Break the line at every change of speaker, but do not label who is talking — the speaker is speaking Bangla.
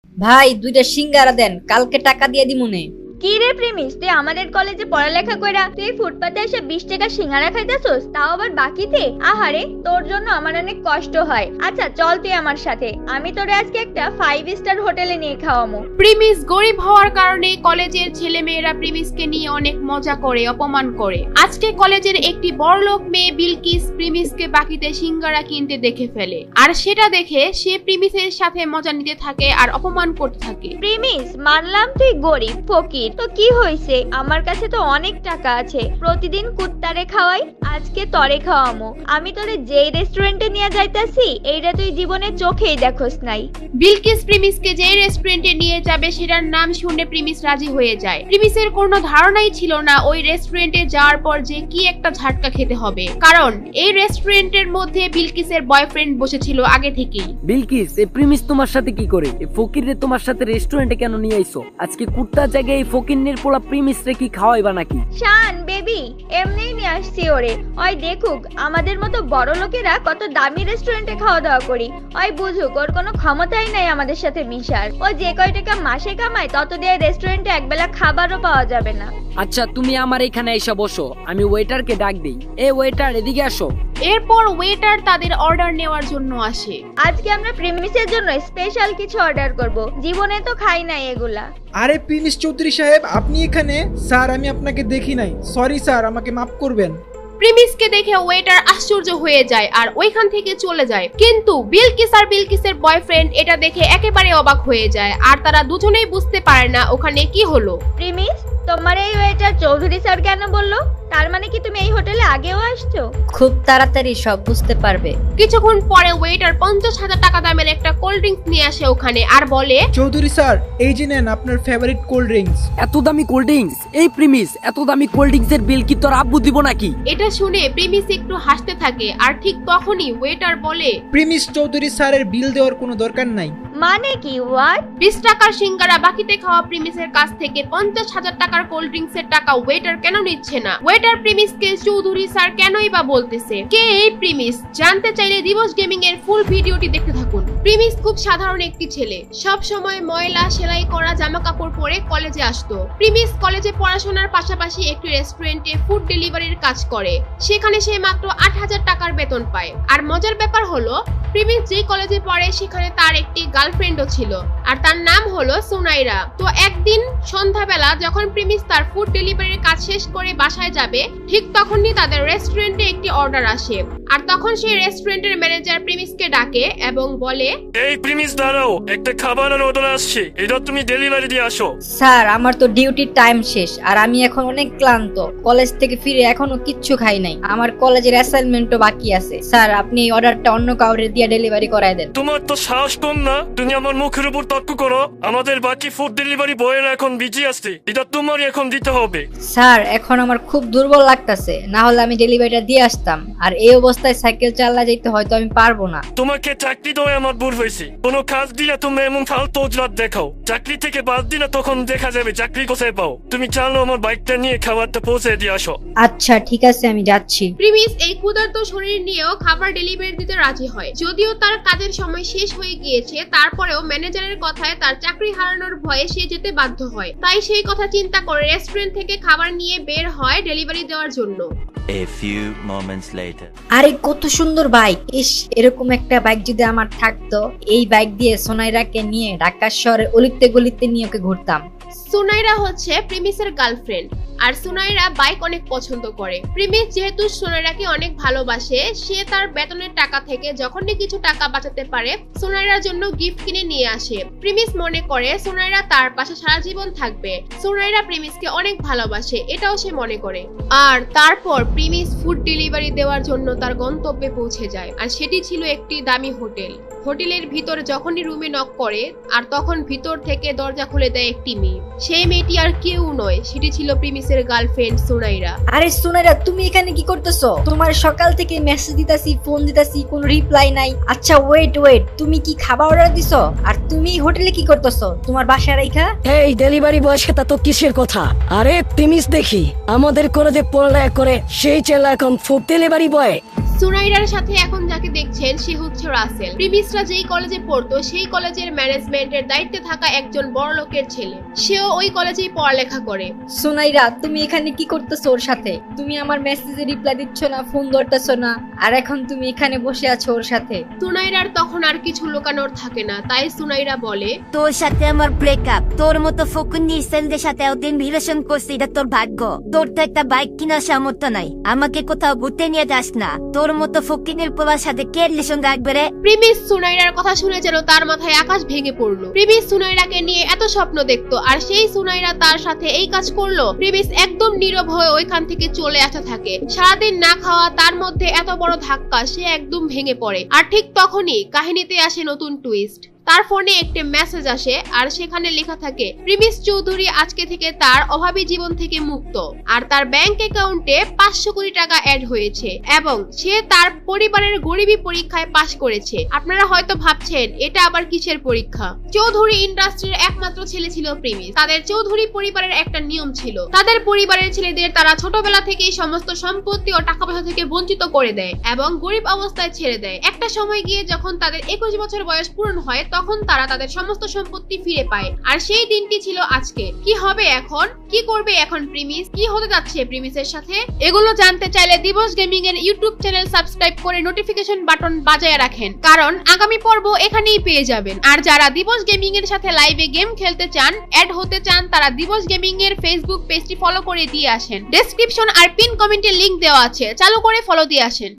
ভাই দুইটা সিঙ্গারা দেন, কালকে টাকা দিয়ে দিমুনে।
কি রে প্রেমিস, তুই আমাদের কলেজে পড়ালেখা কইরা তুই ফুটপাতে এসে 20 টাকা সিঙ্গারা খাইতেছস, তাও আবার বাকিতে? আহারে, তোর জন্য আমার অনেক কষ্ট হয়। আচ্ছা চল তুই আমার সাথে, আমি তোরে আজকে একটা 5 স্টার হোটেলে নিয়ে খাওয়ামু।
প্রিমিস গরিব হওয়ার কারণে কলেজের ছেলেমেয়েরা প্রিমিসকে নিয়ে অনেক মজা করে, অপমান করে। আজকে কলেজের একটি বড়লোক মেয়ে বিলকিস প্রিমিসকে বাকিতে সিঙ্গারা কিনতে দেখে ফেলে, আর সেটা দেখে সে প্রিমিসের সাথে মজা নিতে থাকে আর অপমান করতে থাকে।
প্রেমিস, মানলাম তুই গরিব ফকির, তো কি হইছে, আমার কাছে তো অনেক টাকা আছে, প্রতিদিন কুত্তারে খাওয়াই, আজকে তরে খাওয়ামু। আমি তোরে যেই রেস্টুরেন্টে নিয়ে যাইতাছি এইটা তুই জীবনে চোখেই দেখোস নাই।
বিলকিস প্রিমিসকে যে রেস্টুরেন্টে নিয়ে যাবে সেটার নাম শুনে প্রিমিস রাজি হয়ে যায়। প্রিমিসের কোনো ধারণাই ছিল না ওই রেস্টুরেন্টে যাওয়ার পর যে কি একটা ঝাটকা খেতে হবে, কারণ এই রেস্টুরেন্টের মধ্যে বিলকিসের বয়ফ্রেন্ড বসেছিল আগে থেকেই।
বিলকিস, এই প্রিমিস তোমার সাথে কি করে? এই ফকিররে তোমার সাথে রেস্টুরেন্টে কেন নিয়ে আইছো? আজকে কুত্তার জায়গায় এই ফকিরনের পোলা প্রিমিস রে কি খাওয়াইবা নাকি?
শান বেবি, এমনিই নিয়ে আসছি ওরে, ওই দেখুক আমাদের মতো বড় লোকেরা কত দামি রেস্টুরেন্টে খাওয়া দাওয়া করি, ওই বুঝুক ওর কোনো ক্ষমতাই নাই আমাদের সাথে মিশার। ও যে কয় টাকা মাসে কামায় তত দিয়ে রেস্টুরেন্টে একবেলা খাবারও পাওয়া যাবে না।
আচ্ছা তুমি আমার এখানে এসে বসো, আমি ওয়েটারকে ডাক দেই। এ ওয়েটার, এদিকে আসো।
এরপর ওয়েটার তাদের অর্ডার নেওয়ার জন্য আসে।
আজকে আমরা প্রেমিসের জন্য স্পেশাল কিছু অর্ডার করব, জীবনে তো খাই নাই এগুলা।
আরে প্রিমিস চৌধুরী সাহেব, আপনি এখানে? স্যার আমি আপনাকে দেখি নাই, সরি স্যার, আমাকে মাফ করবেন।
প্রিমিসকে দেখে ওয়েটার আশ্চর্য হয়ে যায় আর ওইখান থেকে চলে যায়, কিন্তু বিলকিস আর বিলকিসের বয়ফ্রেন্ড এটা দেখে একেবারে অবাক হয়ে যায়, আর তারা দুজনেই বুঝতে পারে না ওখানে কি হলো।
প্রেমিস, তোমার এই ওয়েটার চৌধুরী স্যার কেন বললো? তার মানে কি তুমি এই হোটেলে আগেও আসছো?
খুব তাড়াতাড়ি সব বুঝতে পারবে।
কিছুক্ষণ পরে ওয়েটার 50,000 টাকা দামের একটা কোল্ড ড্রিঙ্কস নিয়ে আসে ওখানে আর বলে,
চৌধুরী স্যার, এই যে নেন আপনার ফেভারিট কোল্ড ড্রিঙ্কস।
এত দামি কোল্ড ড্রিঙ্কস? এই প্রিমিস, এত দামি কোল্ড ড্রিঙ্কস এর বিল কি তোর আব্বু দিব নাকি?
এটা শুনে প্রিমিস একটু হাসতে থাকে, আর ঠিক তখনই ওয়েটার বলে,
প্রিমিস চৌধুরী স্যারের বিল দেওয়ার কোনো দরকার নাই।
মানে কি? হোয়াট?
20 টাকার সিঙ্গারা বাকিতে খাওয়া প্রিমিসের কাছ থেকে 50,000 টাকার কোল্ড ড্রিঙ্কস এর টাকা ওয়েটার কেন নিচ্ছে না? ওয়েটার প্রিমিসকে চৌধুরী স্যার কেনই বা বলতেছে? কে এই প্রিমিস? জানতে চাইলে দিবস গেমিং এর ফুল ভিডিওটি দেখতে থাকুন। প্রিমিস খুব সাধারণ একটি ছেলে, সব সময় ময়লা সেলাই করা জামা কাপড় পরে কলেজে আসতো। প্রিমিস কলেজে পড়াশোনার পাশাপাশি একটি রেস্টুরেন্টে ফুড ডেলিভারির কাজ করে, সেখানে সে মাত্র 8,000 টাকার বেতন পায়। আর মজার ব্যাপার হলো, প্রিমিস যে কলেজে পড়ে সেখানে তার একটি গার্লফ্রেন্ডও ছিল, আর তার নাম হলো সুনাইরা। তো একদিন সন্ধ্যাবেলা যখন প্রিমিস তার ফুড ডেলিভারির কাজ শেষ করে বাসায় যাবে, ঠিক তখনই তাদের রেস্টুরেন্টে একটি অর্ডার আসে, আর তখন সেই রেস্টুরেন্টের ম্যানেজার প্রিমিসকে ডাকে এবং বলে,
এই প্রিমিস দাঁড়াও, একটা খাবারের অর্ডার আসছে, এটা তুমি ডেলিভারি দিয়ে আসো।
স্যার আমার তো ডিউটির টাইম শেষ, আর আমি এখন অনেক ক্লান্ত। কলেজ থেকে ফিরে এখনো কিচ্ছু খাই নাই, আমার কলেজের অ্যাসাইনমেন্টও বাকি আছে। স্যার আপনি এই অর্ডারটা অন্য কাউরে দিয়ে ডেলিভারি করায় দেন।
তোমার তো সাহস কম না, তুমি আমার মুখের উপর তর্ক করো। আমাদের বাকি ফুড ডেলিভারি বয়েরা এখন বিজি আসছে, এটা তোমারই এখন দিতে হবে।
স্যার এখন আমার খুব দুর্বল লাগতেছে, না হলে আমি ডেলিভারিটা দিয়ে আসতাম, আর এই অবস্থায় সাইকেল চালা যেতে হয়তো আমি পারবো না।
তোমাকে চাকরি দেওয়া আমার ভুল হয়েছে, কোনো কাজ দিলে তুমি এমন ফালতু অজলাত দেখাও, চাকরি থেকে বাদ দিলে তখন দেখা যাবে চাকরি কোথায় পাও। তুমি চালো আমার বাইকটা নিয়ে খাবারটা পৌঁছে দিয়ে আসো।
আচ্ছা ঠিক আছে, আমি যাচ্ছি।
প্রিমিস এই ক্ষুধার্ত শরীর নিয়েও খাবার ডেলিভারি দিতে রাজি হয়। যদিও তার কাজের সময় শেষ হয়ে গিয়েছে, তারপরেও ম্যানেজারের কথায় তার চাকরি হারানোর ভয়ে সে যেতে বাধ্য হয়। তাই সেই কথা চিন্তা করে রেস্টুরেন্ট থেকে খাবার নিয়ে বের হয় ডেলিভারি দেওয়ার জন্য।
A few moments later.
আরে কত সুন্দর বাইক! ইস, এরকম একটা বাইক যদি আমার থাকতো, এই বাইক দিয়ে সোনাইরাকে নিয়ে ঢাকা শহরে অলিতে গলিতে নিয়ে ওকে ঘুরতাম।
সুনাইরা হচ্ছে প্রিমিসের গার্লফ্রেন্ড, আর সুনাইরা বাইক অনেক পছন্দ করে। প্রিমিস যেহেতু সুনাইরাকে অনেক ভালোবাসে, সে তার বেতনের টাকা থেকে যখনই কিছু টাকা বাঁচাতে পারে সুনাইরার জন্য গিফট কিনে নিয়ে আসে। প্রিমিস মনে করে সুনাইরা তার পাশে সারা জীবন থাকবে। সুনাইরা প্রিমিসকে অনেক ভালোবাসে, এটাও সে মনে করে। আর তারপর প্রিমিস ফুড ডেলিভারি দেওয়ার জন্য তার গন্তব্যে পৌঁছে যায়, আর সেটি ছিল একটি দামি হোটেল। হোটেলের ভিতর যখনই রুমে নক করে, আর তখন ভিতর থেকে দরজা খুলে দেয় একটি মেয়ে। সেই মেয়েটি আর কেউ নয়, সেটি ছিল প্রিমিসের গার্লফ্রেন্ড সুনাইরা।
আরে সুনাইরা, তুমি এখানে কি করতেছো? তোমার সকাল থেকে মেসেজ দিতাছি, ফোন দিতাছি, কোনো রিপ্লাই নাই। আচ্ছা ওয়েট, তুমি কি খাবার অর্ডার দিছো? আর তুমি হোটেলে কি করতেছো তোমার বাসায় রাইখা?
এই ডেলিভারি বয়ের সাথে তো কিসের কথা? আরে প্রিমিস দেখি আমাদের কলেজে পড়ালেখা করে সেই ছেলে এখন ফুড ডেলিভারি বয়।
সুনাইরার সাথে এখন যাকে যাকে দেখছেন সে হচ্ছে রাসেল। প্রিমিসরা যেই কলেজে পড়তো সেই কলেজের ম্যানেজমেন্টের দায়িত্বে থাকা একজন বড় লোকের ছেলে। সেও ওই কলেজেই পড়ালেখা করে।
সুনাইরা, তুমি এখানে কি করতেছো ওর সাথে? তুমি আমার মেসেজে রিপ্লাই দিচ্ছ না, ফোন ধরতেছো না, আর এখন তুমি এখানে বসে আছো ওর সাথে।
সুনাইরার তখন আর কিছু লুকানোর থাকে না, তাই সুনাইরা বলে,
তোর সাথে আমার ব্রেকআপ। তোর মতো ফকুন্নি সেলদের সাথে ওদিন রিলেশন করছি, এটা তোর ভাগ্য। তোর তো একটা বাইক কেনার সামর্থ্য নাই, আমাকে কোথাও ঘুরতে নিয়ে যাস না। তোর মতো ফকিনের পোলার সাথে কে রিলেশন রাখবে রে?
প্রিমিস সুনাইরার কথা শুনে যেন তার মাথায় আকাশ ভেঙে পড়লো। প্রিমিস সুনাইরাকে নিয়ে এত স্বপ্ন দেখতো, আর সেই সুনাইরা তার সাথে এই কাজ করলো। প্রিমিস একদম নীরব হয়ে ওইখান থেকে চলে আসতে থাকে। সারাদিন না খাওয়া, তার মধ্যে এত বড় ধাক্কা, সে একদম ভেঙে পড়ে। আর ঠিক তখনই কাহিনীতে আসে নতুন টুইস্ট। তার ফোনে একটি মেসেজ আসে, আর সেখানে লেখা থাকে প্রিমিস চৌধুরী আজকে থেকে তার অভাবী জীবন থেকে মুক্ত, আর তার ব্যাংক অ্যাকাউন্টে 500 কোটি টাকা অ্যাড হয়েছে, এবং সে তার পরিবারের গরিবী পরীক্ষায় পাশ করেছে। আপনারা হয়তো ভাবছেন এটা আবার কিসের পরীক্ষা। চৌধুরী ইন্ডাস্ট্রির একমাত্র ছেলে ছিল প্রিমিস। তাদের চৌধুরী পরিবারের একটা নিয়ম ছিল, তাদের পরিবারের ছেলেদের তারা ছোটবেলা থেকেই সমস্ত সম্পত্তি ও টাকা পয়সা থেকে বঞ্চিত করে দেয় এবং গরিব অবস্থায় ছেড়ে দেয়। একটা সময় গিয়ে যখন তাদের 21 বছর বয়স পূরণ হয়, তখন তারা তাদের সমস্ত সম্পত্তি ফিরে পায়। আর সেই দিনটি ছিল আজকে। কি হবে এখন? কি করবে এখন প্রিমিস? কি হতে যাচ্ছে প্রিমিসের সাথে? এগুলো জানতে চাইলে দিবস গেমিং এর ইউটিউব চ্যানেল সাবস্ক্রাইব করে নোটিফিকেশন বাটন বাজায় রাখেন, কারণ আগামী পর্ব এখানেই পেয়ে যাবেন। আর যারা দিবস গেমিং এর সাথে লাইভে গেম খেলতে চান, অ্যাড হতে চান, তারা দিবস গেমিং এর ফেসবুক পেজটি ফলো করে দিয়ে আসেন। ডেসক্রিপশন আর পিন কমেন্টে লিংক দেওয়া আছে, চালু করে ফলো দিয়ে আসেন।